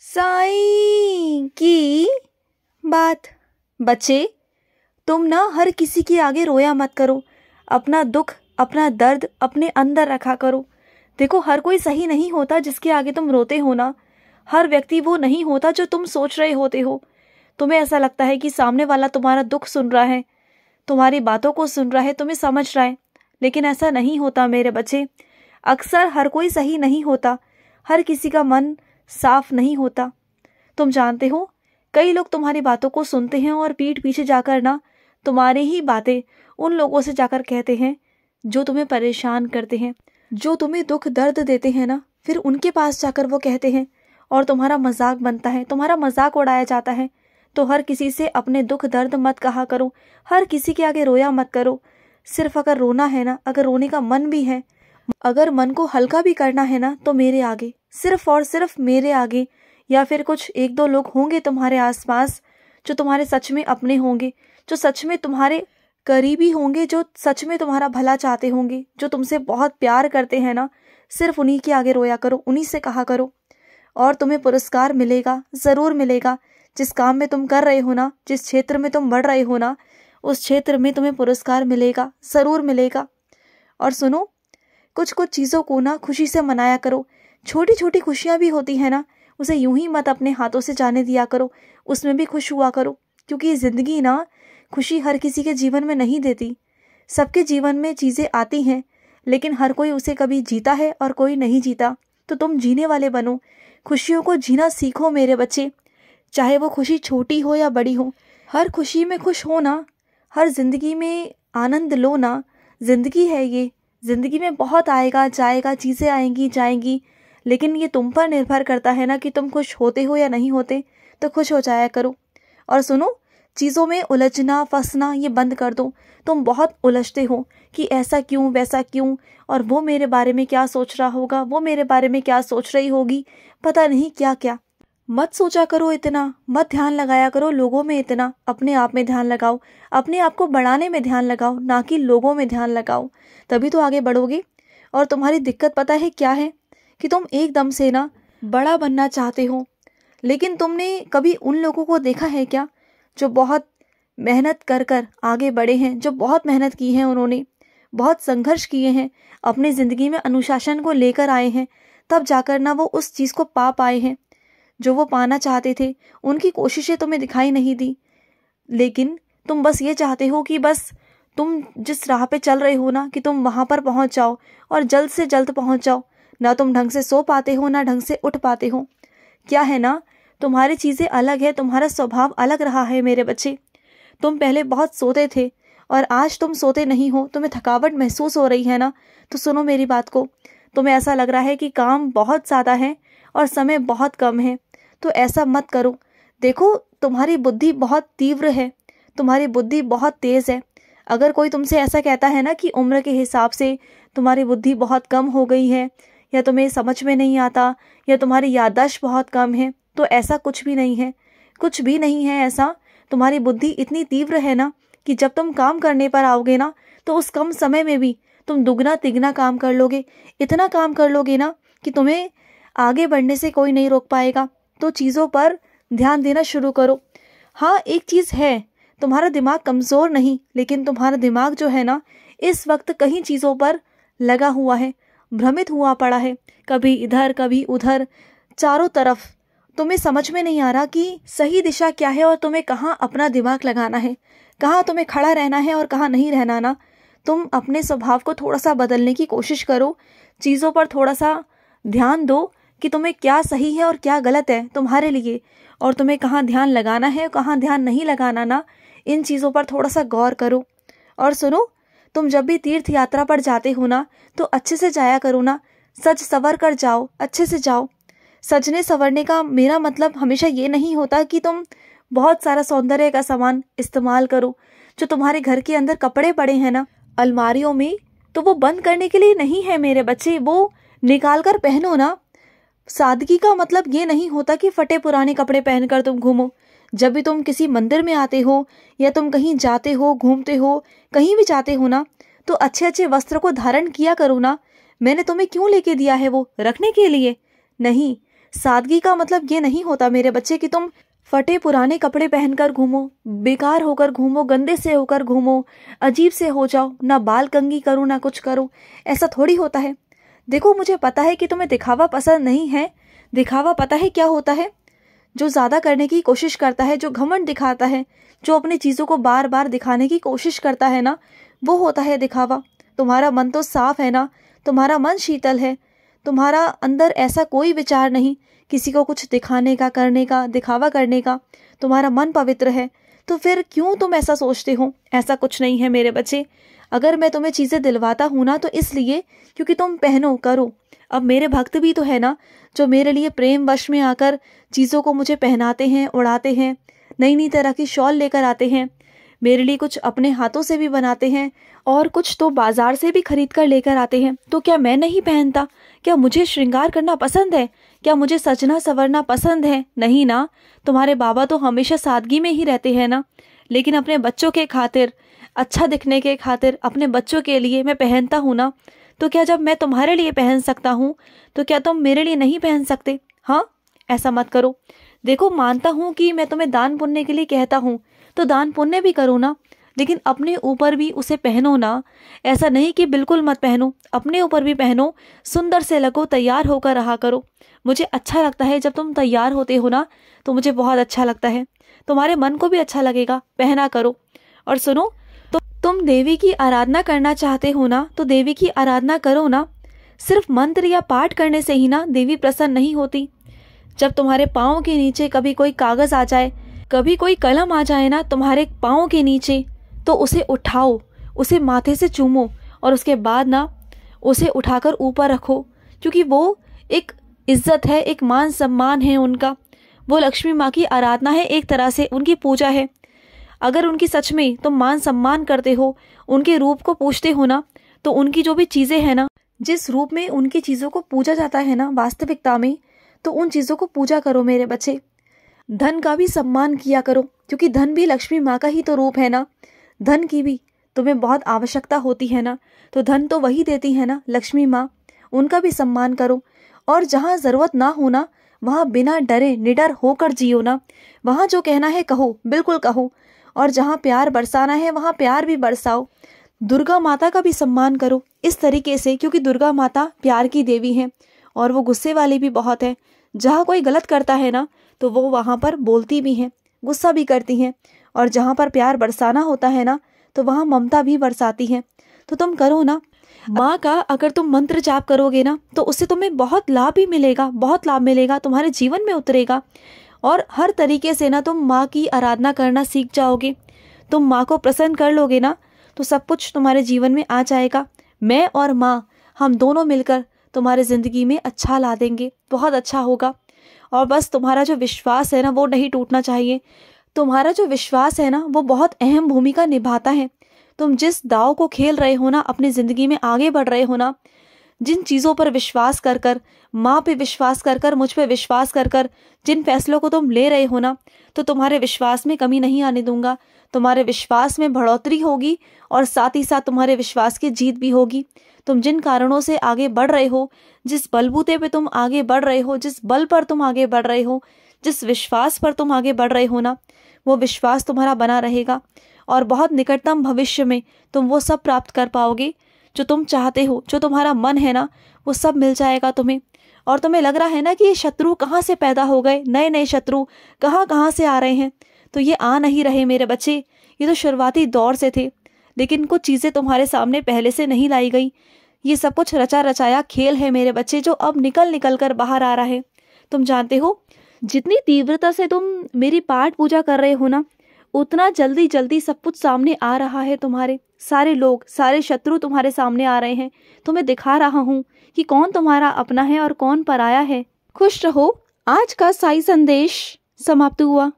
साईं की बात। बच्चे, तुम ना हर किसी के आगे रोया मत करो। अपना दुख, अपना दर्द अपने अंदर रखा करो। देखो, हर कोई सही नहीं होता जिसके आगे तुम रोते हो ना। हर व्यक्ति वो नहीं होता जो तुम सोच रहे होते हो। तुम्हें ऐसा लगता है कि सामने वाला तुम्हारा दुख सुन रहा है, तुम्हारी बातों को सुन रहा है, तुम्हें समझ रहा है, लेकिन ऐसा नहीं होता मेरे बच्चे। अक्सर हर कोई सही नहीं होता, हर किसी का मन साफ नहीं होता। तुम जानते हो, कई लोग तुम्हारी बातों को सुनते हैं और पीठ पीछे जाकर ना तुम्हारी ही बातें उन लोगों से जाकर कहते हैं जो तुम्हें परेशान करते हैं, जो तुम्हें दुख दर्द देते हैं ना, फिर उनके पास जाकर वो कहते हैं और तुम्हारा मजाक बनता है, तुम्हारा मजाक उड़ाया जाता है। तो हर किसी से अपने दुख दर्द मत कहा करो, हर किसी के आगे रोया मत करो। सिर्फ अगर रोना है ना, अगर रोने का मन भी है, अगर मन को हल्का भी करना है ना, तो मेरे आगे, सिर्फ और सिर्फ मेरे आगे, या फिर कुछ एक दो लोग होंगे तुम्हारे आसपास जो तुम्हारे सच में अपने होंगे, जो सच में तुम्हारे करीबी होंगे, जो सच में तुम्हारा भला चाहते होंगे, जो तुमसे बहुत प्यार करते हैं ना, सिर्फ उन्हीं के आगे रोया करो, उन्हीं से कहा करो। और तुम्हें पुरस्कार मिलेगा, जरूर मिलेगा। जिस काम में तुम कर रहे हो ना, जिस क्षेत्र में तुम बढ़ रहे हो ना, उस क्षेत्र में तुम्हें पुरस्कार मिलेगा, जरूर मिलेगा। और सुनो, कुछ कुछ चीज़ों को ना खुशी से मनाया करो। छोटी छोटी खुशियाँ भी होती है ना, उसे यूं ही मत अपने हाथों से जाने दिया करो, उसमें भी खुश हुआ करो। क्योंकि ज़िंदगी ना खुशी हर किसी के जीवन में नहीं देती। सबके जीवन में चीज़ें आती हैं, लेकिन हर कोई उसे कभी जीता है और कोई नहीं जीता। तो तुम जीने वाले बनो, खुशियों को जीना सीखो मेरे बच्चे। चाहे वो खुशी छोटी हो या बड़ी हो, हर खुशी में खुश हो ना, हर जिंदगी में आनंद लो ना। जिंदगी है ये, जिंदगी में बहुत आएगा जाएगा, चीज़ें आएंगी जाएंगी, लेकिन ये तुम पर निर्भर करता है ना कि तुम खुश होते हो या नहीं होते। तो खुश हो जाया करो। और सुनो, चीज़ों में उलझना फंसना ये बंद कर दो। तुम बहुत उलझते हो कि ऐसा क्यों वैसा क्यों, और वो मेरे बारे में क्या सोच रहा होगा, वो मेरे बारे में क्या सोच रही होगी, पता नहीं क्या क्या। मत सोचा करो इतना, मत ध्यान लगाया करो लोगों में इतना। अपने आप में ध्यान लगाओ, अपने आप को बढ़ाने में ध्यान लगाओ, ना कि लोगों में ध्यान लगाओ। तभी तो आगे बढ़ोगे। और तुम्हारी दिक्कत पता है क्या है, कि तुम एकदम से ना बड़ा बनना चाहते हो, लेकिन तुमने कभी उन लोगों को देखा है क्या जो बहुत मेहनत कर कर आगे बढ़े हैं, जो बहुत मेहनत की है, उन्होंने बहुत संघर्ष किए हैं, अपनी ज़िंदगी में अनुशासन को लेकर आए हैं, तब जाकर ना वो उस चीज़ को पा पाए हैं जो वो पाना चाहते थे। उनकी कोशिशें तुम्हें दिखाई नहीं दी, लेकिन तुम बस ये चाहते हो कि बस तुम जिस राह पे चल रहे हो ना, कि तुम वहाँ पर पहुँच जाओ और जल्द से जल्द पहुँच जाओ। ना तुम ढंग से सो पाते हो, ना ढंग से उठ पाते हो। क्या है ना, तुम्हारी चीज़ें अलग है, तुम्हारा स्वभाव अलग रहा है मेरे बच्चे। तुम पहले बहुत सोते थे और आज तुम सोते नहीं हो, तुम्हें थकावट महसूस हो रही है ना, तो सुनो मेरी बात को। तुम्हें ऐसा लग रहा है कि काम बहुत ज़्यादा है और समय बहुत कम है, तो ऐसा मत करो। देखो, तुम्हारी बुद्धि बहुत तीव्र है, तुम्हारी बुद्धि बहुत तेज़ है। अगर कोई तुमसे ऐसा कहता है ना कि उम्र के हिसाब से तुम्हारी बुद्धि बहुत कम हो गई है, या तुम्हें समझ में नहीं आता, या तुम्हारी याददाश्त बहुत कम है, तो ऐसा कुछ भी नहीं है, कुछ भी नहीं है ऐसा। तुम्हारी बुद्धि इतनी तीव्र है ना कि जब तुम काम करने पर आओगे ना, तो उस कम समय में भी तुम दुगना तिगना काम कर लोगे। इतना काम कर लोगे ना कि तुम्हें आगे बढ़ने से कोई नहीं रोक पाएगा। तो चीज़ों पर ध्यान देना शुरू करो। हाँ, एक चीज़ है, तुम्हारा दिमाग कमज़ोर नहीं, लेकिन तुम्हारा दिमाग जो है ना, इस वक्त कहीं चीज़ों पर लगा हुआ है, भ्रमित हुआ पड़ा है, कभी इधर कभी उधर, चारों तरफ। तुम्हें समझ में नहीं आ रहा कि सही दिशा क्या है और तुम्हें कहाँ अपना दिमाग लगाना है, कहाँ तुम्हें खड़ा रहना है और कहाँ नहीं रहना ना। तुम अपने स्वभाव को थोड़ा सा बदलने की कोशिश करो, चीज़ों पर थोड़ा सा ध्यान दो कि तुम्हें क्या सही है और क्या गलत है तुम्हारे लिए, और तुम्हें कहाँ ध्यान लगाना है कहाँ ध्यान नहीं लगाना ना। इन चीज़ों पर थोड़ा सा गौर करो। और सुनो, तुम जब भी तीर्थ यात्रा पर जाते हो ना, तो अच्छे से जाया करो ना, सज सवर कर जाओ, अच्छे से जाओ। सजने संवरने का मेरा मतलब हमेशा ये नहीं होता कि तुम बहुत सारा सौंदर्य का सामान इस्तेमाल करो। जो तुम्हारे घर के अंदर कपड़े पड़े हैं ना अलमारियों में, तो वो बंद करने के लिए नहीं है मेरे बच्चे, वो निकाल कर पहनो ना। सादगी का मतलब ये नहीं होता कि फटे पुराने कपड़े पहनकर तुम घूमो। जब भी तुम किसी मंदिर में आते हो, या तुम कहीं जाते हो, घूमते हो, कहीं भी जाते हो ना, तो अच्छे अच्छे वस्त्र को धारण किया करो ना। मैंने तुम्हें क्यों लेके दिया है वो रखने के लिए? नहीं, सादगी का मतलब ये नहीं होता मेरे बच्चे कि तुम फटे पुराने कपड़े पहनकर घूमो, बेकार होकर घूमो, गंदे से होकर घूमो, अजीब से हो जाओ, ना बाल कंघी करो ना कुछ करो। ऐसा थोड़ी होता है। देखो, मुझे पता है कि तुम्हें दिखावा पसंद नहीं है। दिखावा पता है क्या होता है? जो ज़्यादा करने की कोशिश करता है, जो घमंड दिखाता है, जो अपनी चीज़ों को बार बार दिखाने की कोशिश करता है ना, वो होता है दिखावा। तुम्हारा मन तो साफ है ना, तुम्हारा मन शीतल है, तुम्हारा अंदर ऐसा कोई विचार नहीं किसी को कुछ दिखाने का, करने का, दिखावा करने का। तुम्हारा मन पवित्र है, तो फिर क्यों तुम ऐसा सोचते हो? ऐसा कुछ नहीं है मेरे बच्चे। अगर मैं तुम्हें चीज़ें दिलवाता हूँ ना, तो इसलिए क्योंकि तुम पहनो, करो। अब मेरे भक्त भी तो है ना, जो मेरे लिए प्रेम वश में आकर चीज़ों को मुझे पहनाते हैं, उड़ाते हैं, नई नई तरह की शॉल लेकर आते हैं, मेरे लिए कुछ अपने हाथों से भी बनाते हैं और कुछ तो बाजार से भी खरीद कर लेकर आते हैं। तो क्या मैं नहीं पहनता? क्या मुझे श्रृंगार करना पसंद है? क्या मुझे सजना संवरना पसंद है? नहीं ना। तुम्हारे बाबा तो हमेशा सादगी में ही रहते हैं ना। लेकिन अपने बच्चों के खातिर, अच्छा दिखने के खातिर, अपने बच्चों के लिए मैं पहनता हूँ ना। तो क्या जब मैं तुम्हारे लिए पहन सकता हूँ, तो क्या तुम मेरे लिए नहीं पहन सकते? हाँ, ऐसा मत करो। देखो, मानता हूँ कि मैं तुम्हें दान पुण्य के लिए कहता हूँ, तो दान पुण्य भी करो ना, लेकिन अपने ऊपर भी उसे पहनो ना। ऐसा नहीं कि बिल्कुल मत पहनो, अपने ऊपर भी पहनो, सुंदर से लगो, तैयार होकर रहा करो। मुझे अच्छा लगता है जब तुम तैयार होते हो ना, तो मुझे बहुत अच्छा लगता है। तुम्हारे मन को भी अच्छा लगेगा, पहना करो। और सुनो, तो तुम देवी की आराधना करना चाहते हो ना, तो देवी की आराधना करो ना। सिर्फ मंत्र या पाठ करने से ही ना देवी प्रसन्न नहीं होती। जब तुम्हारे पाँव के नीचे कभी कोई कागज आ जाए, कभी कोई कलम आ जाए ना तुम्हारे पाँव के नीचे, तो उसे उठाओ, उसे माथे से चूमो और उसके बाद ना उसे उठाकर ऊपर रखो, क्योंकि वो एक इज्जत है, एक मान सम्मान है उनका। वो लक्ष्मी माँ की आराधना है, एक तरह से उनकी पूजा है। अगर उनकी सच में तुम मान सम्मान करते हो, उनके रूप को पूजते हो ना, तो उनकी जो भी चीज़ें हैं ना, जिस रूप में उनकी चीज़ों को पूजा जाता है ना वास्तविकता में, तो उन चीज़ों को पूजा करो मेरे बच्चे। धन का भी सम्मान किया करो, क्योंकि धन भी लक्ष्मी माँ का ही तो रूप है ना। धन की भी तुम्हें बहुत आवश्यकता होती है ना, तो धन तो वही देती है ना, लक्ष्मी माँ। उनका भी सम्मान करो। और जहाँ ज़रूरत ना हो ना, वहाँ बिना डरे निडर होकर जियो ना। वहाँ जो कहना है कहो, बिल्कुल कहो। और जहाँ प्यार बरसाना है, वहाँ प्यार भी बरसाओ। दुर्गा माता का भी सम्मान करो इस तरीके से, क्योंकि दुर्गा माता प्यार की देवी है और वो गुस्से वाली भी बहुत है। जहाँ कोई गलत करता है ना, तो वो वहाँ पर बोलती भी हैं, गुस्सा भी करती हैं। और जहाँ पर प्यार बरसाना होता है ना, तो वहाँ ममता भी बरसाती है। तो तुम करो ना माँ का। अगर तुम मंत्र जाप करोगे ना, तो उससे तुम्हें बहुत लाभ भी मिलेगा, बहुत लाभ मिलेगा, तुम्हारे जीवन में उतरेगा। और हर तरीके से ना तुम माँ की आराधना करना सीख जाओगे। तुम माँ को प्रसन्न कर लोगे ना, तो सब कुछ तुम्हारे जीवन में आ जाएगा। मैं और माँ, हम दोनों मिलकर तुम्हारे ज़िंदगी में अच्छा ला देंगे, बहुत अच्छा होगा। और बस तुम्हारा जो विश्वास है ना, वो नहीं टूटना चाहिए। तुम्हारा जो विश्वास है ना, वो बहुत अहम भूमिका निभाता है। तुम जिस दाव को खेल रहे हो ना, अपनी ज़िंदगी में आगे बढ़ रहे हो ना, जिन चीज़ों पर विश्वास कर कर, माँ पे विश्वास कर कर, मुझ पे विश्वास कर कर, जिन फैसलों को तुम ले रहे हो ना, तो तुम्हारे विश्वास में कमी नहीं आने दूंगा। तुम्हारे विश्वास में बढ़ोतरी होगी और साथ ही साथ तुम्हारे विश्वास की जीत भी होगी। तुम जिन कारणों से आगे बढ़ रहे हो, जिस बलबूते पे तुम आगे बढ़ रहे हो, जिस बल पर तुम आगे बढ़ रहे हो, जिस विश्वास पर तुम आगे बढ़ रहे हो ना, वो विश्वास तुम्हारा बना रहेगा। और बहुत निकटतम भविष्य में तुम वो सब प्राप्त कर पाओगे जो तुम चाहते हो। जो तुम्हारा मन है ना, वो सब मिल जाएगा तुम्हें। और तुम्हें लग रहा है ना कि ये शत्रु कहाँ से पैदा हो गए, नए नए शत्रु कहाँ से आ रहे हैं, तो ये आ नहीं रहे मेरे बच्चे। ये तो शुरुआती दौर से थे, लेकिन कुछ चीज़ें तुम्हारे सामने पहले से नहीं लाई गई। ये सब कुछ रचा रचाया खेल है मेरे बच्चे, जो अब निकल कर बाहर आ रहा है। तुम जानते हो, जितनी तीव्रता से तुम मेरी पाठ पूजा कर रहे हो ना, उतना जल्दी जल्दी सब कुछ सामने आ रहा है। तुम्हारे सारे लोग, सारे शत्रु तुम्हारे सामने आ रहे हैं। तुम्हें दिखा रहा हूँ कि कौन तुम्हारा अपना है और कौन पराया है। खुश रहो। आज का साई संदेश समाप्त हुआ।